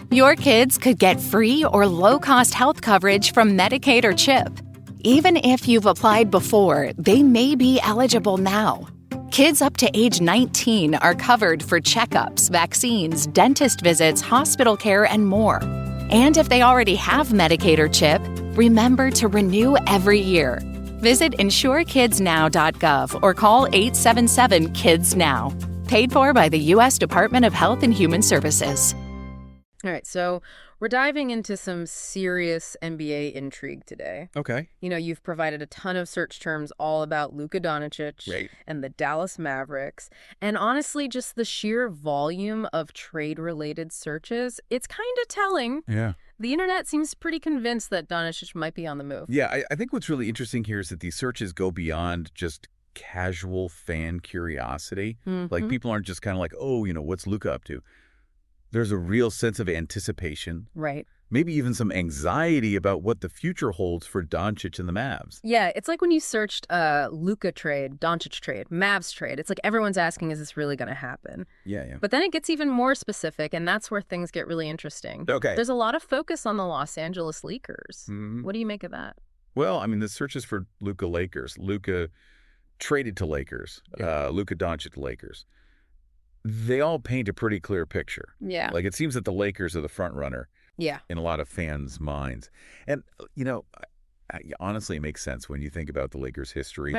Your kids could get free or low-cost health coverage from Medicaid or CHIP. Even if you've applied before, they may be eligible now. Kids up to age 19 are covered for checkups, vaccines, dentist visits, hospital care, and more. And if they already have Medicaid or CHIP, remember to renew every year. Visit insurekidsnow.gov or call 877-KIDS-NOW. Paid for by the U.S. Department of Health and Human Services. All right, so we're diving into some serious NBA intrigue today. Okay. You know, you've provided a ton of search terms all about Luka Dončić Right. and the Dallas Mavericks. And honestly, just the sheer volume of trade-related searches, it's kind of telling. Yeah. The internet seems pretty convinced that Dončić might be on the move. Yeah, I think what's really interesting here is that these searches go beyond just casual fan curiosity. Like, people aren't just kind of like, oh, you know, what's Luka up to? There's a real sense of anticipation. Right. Maybe even some anxiety about what the future holds for Dončić and the Mavs. Yeah, it's like when you searched Luka trade, Dončić trade, Mavs trade. It's like everyone's asking, is this really going to happen? Yeah. But then it gets even more specific, and that's where things get really interesting. Okay. There's a lot of focus on the Los Angeles Lakers. Mhm. What do you make of that? Well, I mean, the search is for Luka Lakers. Luka traded to Lakers. Luka Dončić to Lakers. They all paint a pretty clear picture. Yeah. Like, it seems that the Lakers are the front runner. Yeah. In a lot of fans' minds. And, you know, honestly, it makes sense when you think about the Lakers' history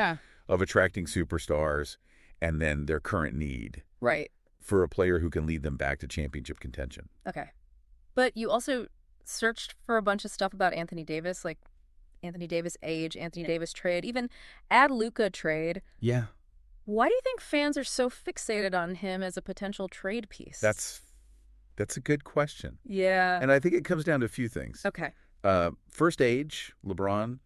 of attracting superstars and then their current need Right. for a player who can lead them back to championship contention. Okay. But you also searched for a bunch of stuff about Anthony Davis, like Anthony Davis age, Anthony Davis trade, even add Luka trade. Yeah. Why do you think fans are so fixated on him as a potential trade piece? That's a good question. Yeah. And I think it comes down to a few things. Okay. First, age. LeBron,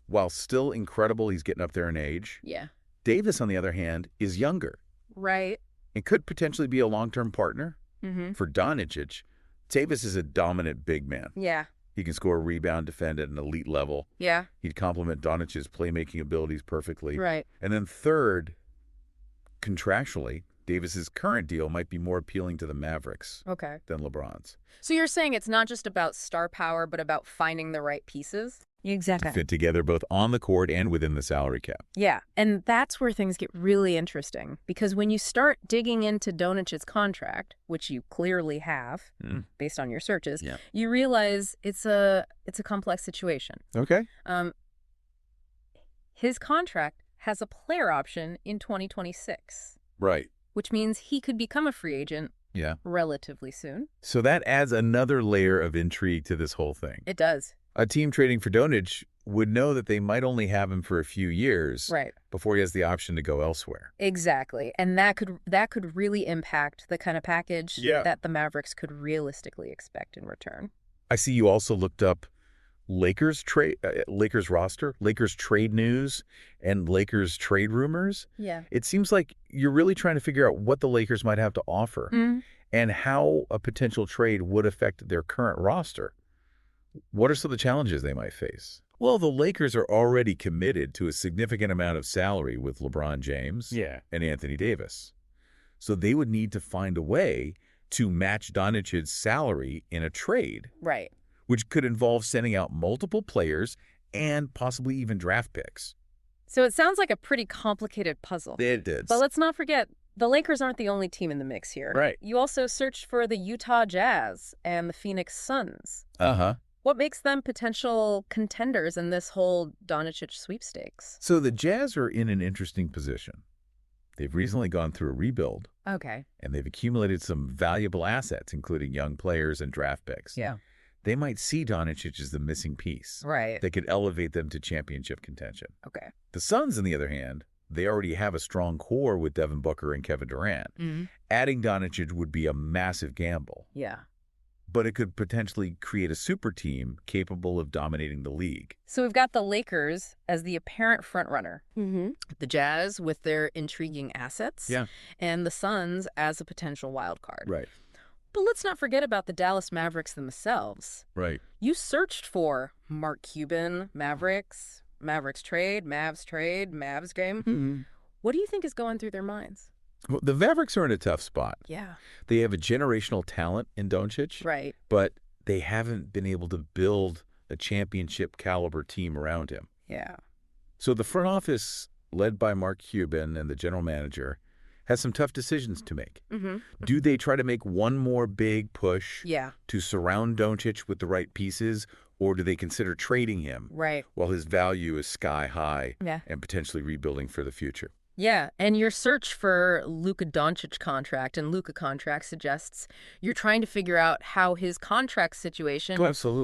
while still incredible, he's getting up there in age. Yeah. Davis, on the other hand, is younger Right. and could potentially be a long-term partner. Mm-hmm. For Dončić, Davis is a dominant big man. Yeah. He can score, rebound, defend at an elite level. Yeah. He'd complement Dončić's playmaking abilities perfectly. Right. And then third, contractually, Davis's current deal might be more appealing to the Mavericks Okay. than LeBron's. So you're saying it's not just about star power, but about finding the right pieces? Exactly. To fit together both on the court and within the salary cap. Yeah, and that's where things get really interesting, because when you start digging into Dončić's contract, which you clearly have based on your searches, you realize it's a complex situation. Okay. His contract has a player option in 2026. Right. Which means he could become a free agent relatively soon. So that adds another layer of intrigue to this whole thing. It does. A team trading for Dončić would know that they might only have him for a few years before he has the option to go elsewhere. Exactly. And that could really impact the kind of package that the Mavericks could realistically expect in return. I see you also looked up Lakers roster, Lakers trade news, and Lakers trade rumors. Yeah. It seems like you're really trying to figure out what the Lakers might have to offer and how a potential trade would affect their current roster. What are some of the challenges they might face? Well, the Lakers are already committed to a significant amount of salary with LeBron James and Anthony Davis. So they would need to find a way to match Dončić's salary in a trade. Right. Which could involve sending out multiple players and possibly even draft picks. So it sounds like a pretty complicated puzzle. It is. But let's not forget, the Lakers aren't the only team in the mix here. Right. You also searched for the Utah Jazz and the Phoenix Suns. Uh-huh. What makes them potential contenders in this whole Dončić sweepstakes? So the Jazz are in an interesting position. They've recently gone through a rebuild. Okay. And they've accumulated some valuable assets, including young players and draft picks. Yeah. They might see Dončić as the missing piece. Right. That could elevate them to championship contention. Okay. The Suns, on the other hand, they already have a strong core with Devin Booker and Kevin Durant. Adding Dončić would be a massive gamble. Yeah. But it could potentially create a super team capable of dominating the league. So we've got the Lakers as the apparent frontrunner. The Jazz with their intriguing assets. Yeah. And the Suns as a potential wild card. Right. But let's not forget about the Dallas Mavericks themselves. Right. You searched for Mark Cuban, Mavericks trade, Mavs game. What do you think is going through their minds? Well, the Mavericks are in a tough spot. Yeah. They have a generational talent in Dončić, Right. but they haven't been able to build a championship caliber team around him. Yeah. So the front office, led by Mark Cuban and the general manager, has some tough decisions to make. Do they try to make one more big push to surround Dončić with the right pieces, or do they consider trading him while his value is sky high and potentially rebuilding for the future? Yeah, and your search for Luka Dončić contract and Luka contract suggests you're trying to figure out how his contract situation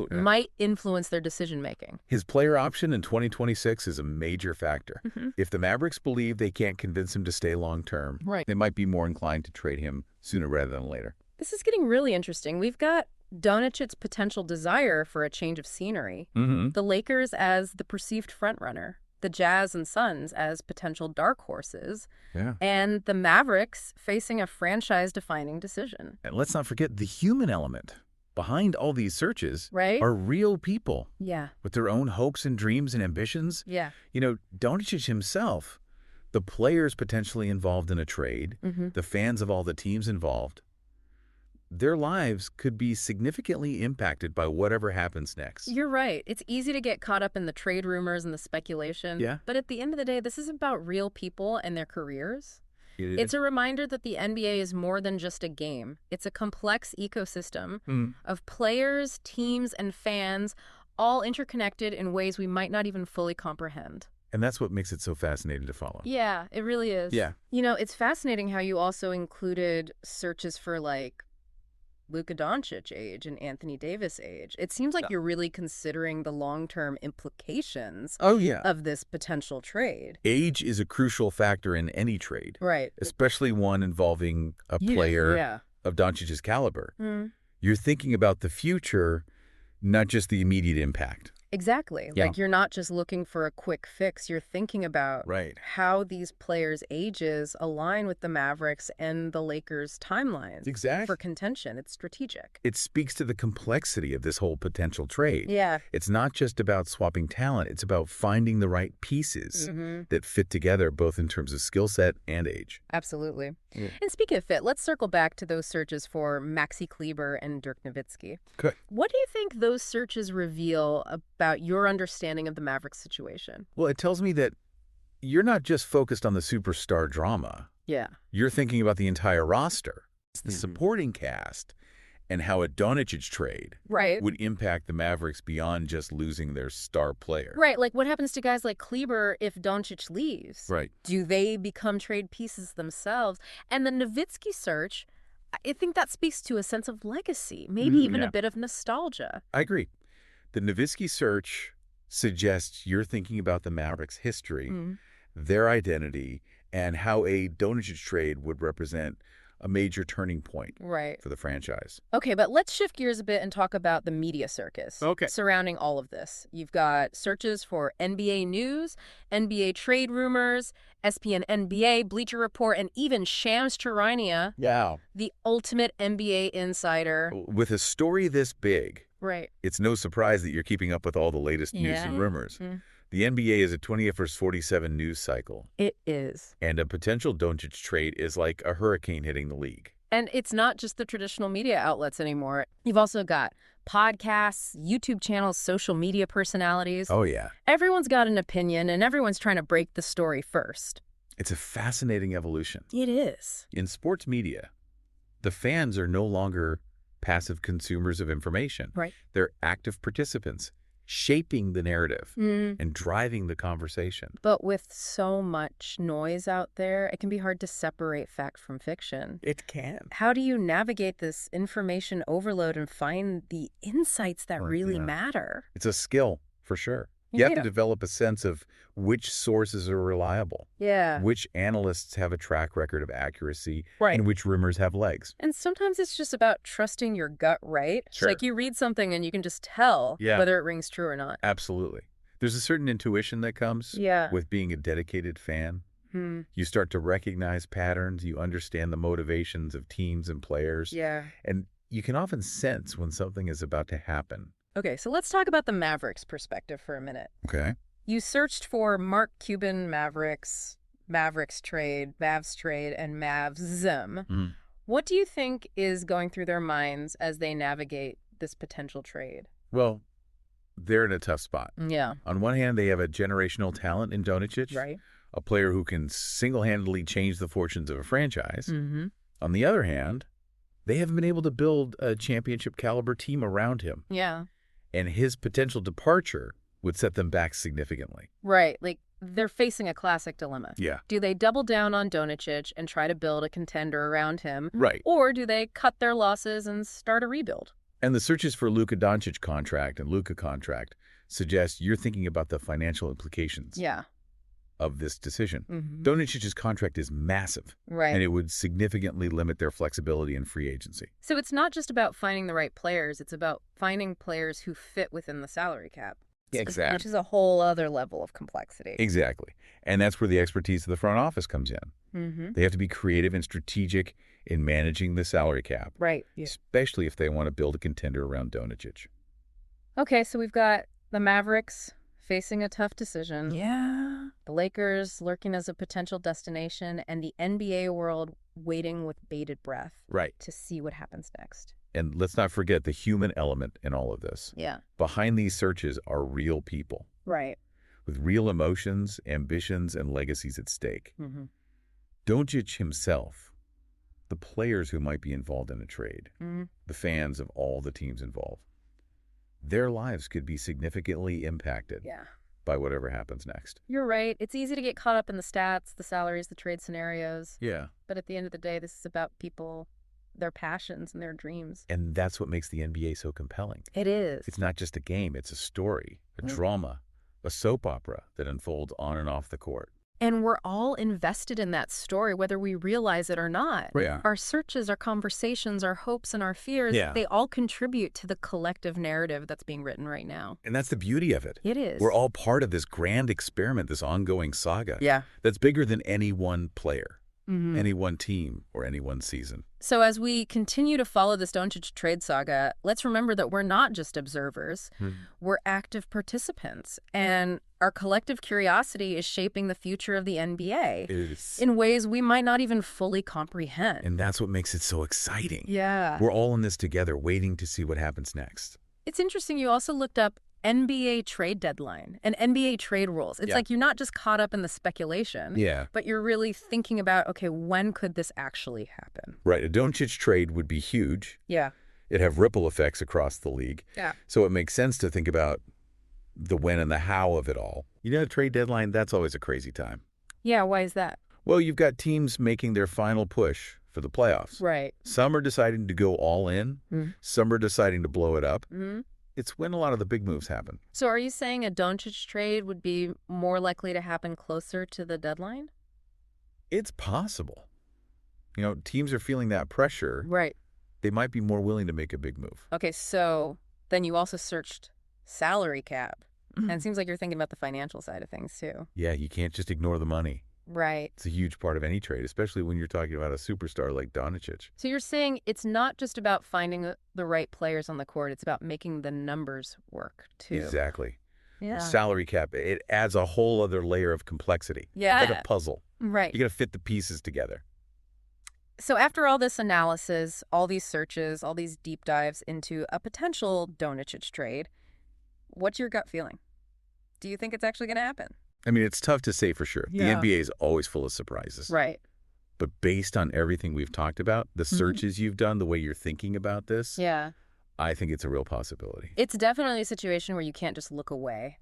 might influence their decision-making. His player option in 2026 is a major factor. If the Mavericks believe they can't convince him to stay long-term, they might be more inclined to trade him sooner rather than later. This is getting really interesting. We've got Dončić's potential desire for a change of scenery, the Lakers as the perceived frontrunner, the Jazz and Suns as potential dark horses, and the Mavericks facing a franchise-defining decision. And let's not forget the human element. Behind all these searches are real people with their own hopes and dreams and ambitions. You know, Dončić himself, the players potentially involved in a trade, the fans of all the teams involved, their lives could be significantly impacted by whatever happens next. You're right. It's easy to get caught up in the trade rumors and the speculation. But at the end of the day, this is about real people and their careers. It's a reminder that the NBA is more than just a game. It's a complex ecosystem of players, teams, and fans, all interconnected in ways we might not even fully comprehend. And that's what makes it so fascinating to follow. Yeah, it really is. You know, it's fascinating how you also included searches for, like, Luka Dončić age and Anthony Davis age. It seems like you're really considering the long-term implications of this potential trade. Age is a crucial factor in any trade. Especially one involving a player of Dončić's caliber. You're thinking about the future, not just the immediate impact. Exactly. Like, you're not just looking for a quick fix. You're thinking about how these players' ages align with the Mavericks and the Lakers' timelines for contention. It's strategic. It speaks to the complexity of this whole potential trade. It's not just about swapping talent. It's about finding the right pieces that fit together, both in terms of skill set and age. Absolutely. And speaking of fit, let's circle back to those searches for Maxi Kleber and Dirk Nowitzki. What do you think those searches reveal about your understanding of the Mavericks situation? Well, it tells me that you're not just focused on the superstar drama. You're thinking about the entire roster, the supporting cast, and how a Dončić trade would impact the Mavericks beyond just losing their star player. Like what happens to guys like Kleber if Dončić leaves? Do they become trade pieces themselves? And the Nowitzki search, I think that speaks to a sense of legacy, maybe even a bit of nostalgia. I agree. The Nowitzki search suggests you're thinking about the Mavericks' history, their identity, and how a Dončić trade would represent a major turning point for the franchise. Okay, but let's shift gears a bit and talk about the media circus surrounding all of this. You've got searches for NBA news, NBA trade rumors, ESPN NBA, Bleacher Report, and even Shams Charania, the ultimate NBA insider. With a story this big, it's no surprise that you're keeping up with all the latest news and rumors. The NBA is a 20-47 news cycle. It is. And a potential Dončić trade is like a hurricane hitting the league. And it's not just the traditional media outlets anymore. You've also got podcasts, YouTube channels, social media personalities. Everyone's got an opinion, and everyone's trying to break the story first. It's a fascinating evolution. It is. In sports media, the fans are no longer passive consumers of information. They're active participants, shaping the narrative and driving the conversation. But with so much noise out there, it can be hard to separate fact from fiction. It can. How do you navigate this information overload and find the insights that really matter? It's a skill, for sure. You have to develop a sense of which sources are reliable, which analysts have a track record of accuracy, and which rumors have legs. And sometimes it's just about trusting your gut, right? It's like you read something and you can just tell whether it rings true or not. Absolutely. There's a certain intuition that comes with being a dedicated fan. You start to recognize patterns. You understand the motivations of teams and players. And you can often sense when something is about to happen. Okay, so let's talk about the Mavericks perspective for a minute. Okay. You searched for Mark Cuban Mavericks Mavericks trade, Mavs trade, and Mavs-ism. Mm. What do you think is going through their minds as they navigate this potential trade? Well, they're in a tough spot. Yeah. On one hand, they have a generational talent in Dončić, Right. a player who can single-handedly change the fortunes of a franchise. Mm-hmm. On the other hand, they haven't been able to build a championship-caliber team around him. Yeah. And his potential departure would set them back significantly. Right. Like, they're facing a classic dilemma. Yeah. Do they double down on Dončić and try to build a contender around him? Right. Or do they cut their losses and start a rebuild? And the searches for Luka Dončić contract and Luka contract suggest you're thinking about the financial implications Yeah. of this decision. Mm-hmm. Dončić's contract is massive, Right. and it would significantly limit their flexibility in free agency. So it's not just about finding the right players. It's about finding players who fit within the salary cap. Exactly. Which is a whole other level of complexity. Exactly. And that's where the expertise of the front office comes in. Mm-hmm. They have to be creative and strategic in managing the salary cap, Right. Yeah. especially if they want to build a contender around Dončić. Okay, so we've got the Mavericks facing a tough decision. Yeah. The Lakers lurking as a potential destination, and the NBA world waiting with bated breath Right. to see what happens next. And let's not forget the human element in all of this. Yeah. Behind these searches are real people Right. with real emotions, ambitions, and legacies at stake. Mm-hmm. Dončić himself, the players who might be involved in a trade, Mm-hmm. the fans of all the teams involved, their lives could be significantly impacted Yeah. by whatever happens next. You're right. It's easy to get caught up in the stats, the salaries, the trade scenarios. Yeah. But at the end of the day, this is about people, their passions, and their dreams. And that's what makes the NBA so compelling. It is. It's not just a game, it's a story, a Mm. drama, a soap opera that unfolds on and off the court. And we're all invested in that story, whether we realize it or not. Yeah. Our searches, our conversations, our hopes, and our fears, Yeah. they all contribute to the collective narrative that's being written right now. And that's the beauty of it. It is. We're all part of this grand experiment, this ongoing saga. Yeah. That's bigger than any one player, Mm-hmm. any one team, or any one season. So as we continue to follow this Dončić trade saga, let's remember that we're not just observers. We're active participants. And our collective curiosity is shaping the future of the NBA It is. in ways we might not even fully comprehend. And that's what makes it so exciting. Yeah. We're all in this together, waiting to see what happens next. It's interesting. You also looked up NBA trade deadline and NBA trade rules. It's Yeah. like you're not just caught up in the speculation, Yeah. but you're really thinking about, okay, when could this actually happen? Right. A Dončić trade would be huge. Yeah. It'd have ripple effects across the league. Yeah. So it makes sense to think about the when and the how of it all. You know, a trade deadline, that's always a crazy time. Yeah. Why is that? Well, you've got teams making their final push for the playoffs. Right. Some are deciding to go all in. Mm. Some are deciding to blow it up. Mm-hmm. It's when a lot of the big moves happen. So are you saying a Dončić trade would be more likely to happen closer to the deadline? It's possible. You know, teams are feeling that pressure. Right. They might be more willing to make a big move. Okay, so then you also searched salary cap. And it seems like you're thinking about the financial side of things too. Yeah, you can't just ignore the money. Right. It's a huge part of any trade, especially when you're talking about a superstar like Dončić. So you're saying it's not just about finding the right players on the court. It's about making the numbers work too. Exactly. Yeah. Salary cap, it adds a whole other layer of complexity. Yeah. It's like a puzzle. Right. You got to fit the pieces together. So after all this analysis, all these searches, all these deep dives into a potential Dončić trade, what's your gut feeling? Do you think it's actually going to happen? I mean, it's tough to say for sure. Yeah. The NBA is always full of surprises. Right. But based on everything we've talked about, the searches you've done, the way you're thinking about this, Yeah. I think it's a real possibility. It's definitely a situation where you can't just look away.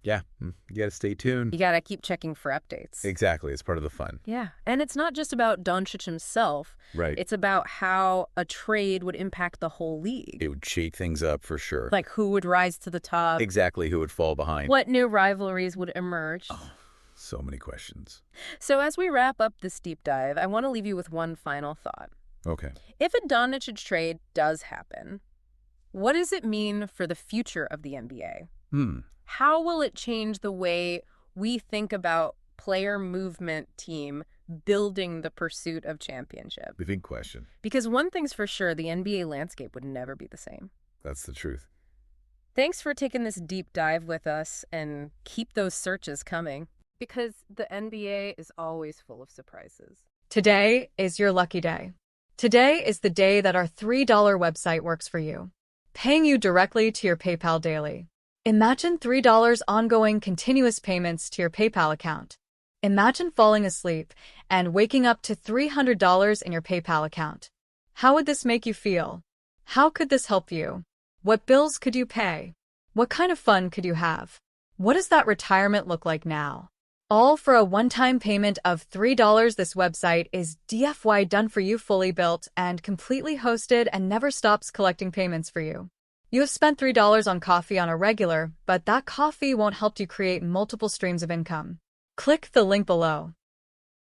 Yeah. You got to stay tuned. You got to keep checking for updates. Exactly. It's part of the fun. Yeah. And it's not just about Dončić himself. Right. It's about how a trade would impact the whole league. It would shake things up for sure. Like who would rise to the top? Exactly who would fall behind. What new rivalries would emerge? Oh, so many questions. So as we wrap up this deep dive, I want to leave you with one final thought. Okay. If a Dončić trade does happen, what does it mean for the future of the NBA? How will it change the way we think about player movement team building the pursuit of championship? The big question. Because one thing's for sure, the NBA landscape would never be the same. That's the truth. Thanks for taking this deep dive with us, and keep those searches coming. Because the NBA is always full of surprises. Today is your lucky day. Today is the day that our $3 website works for you, paying you directly to your PayPal daily. Imagine $3 ongoing continuous payments to your PayPal account. Imagine falling asleep and waking up to $300 in your PayPal account. How would this make you feel? How could this help you? What bills could you pay? What kind of fun could you have? What does that retirement look like now? All for a one-time payment of $3. This website is DFY done for you, fully built and completely hosted, and never stops collecting payments for you. You have spent $3 on coffee on a regular, but that coffee won't help you create multiple streams of income. Click the link below.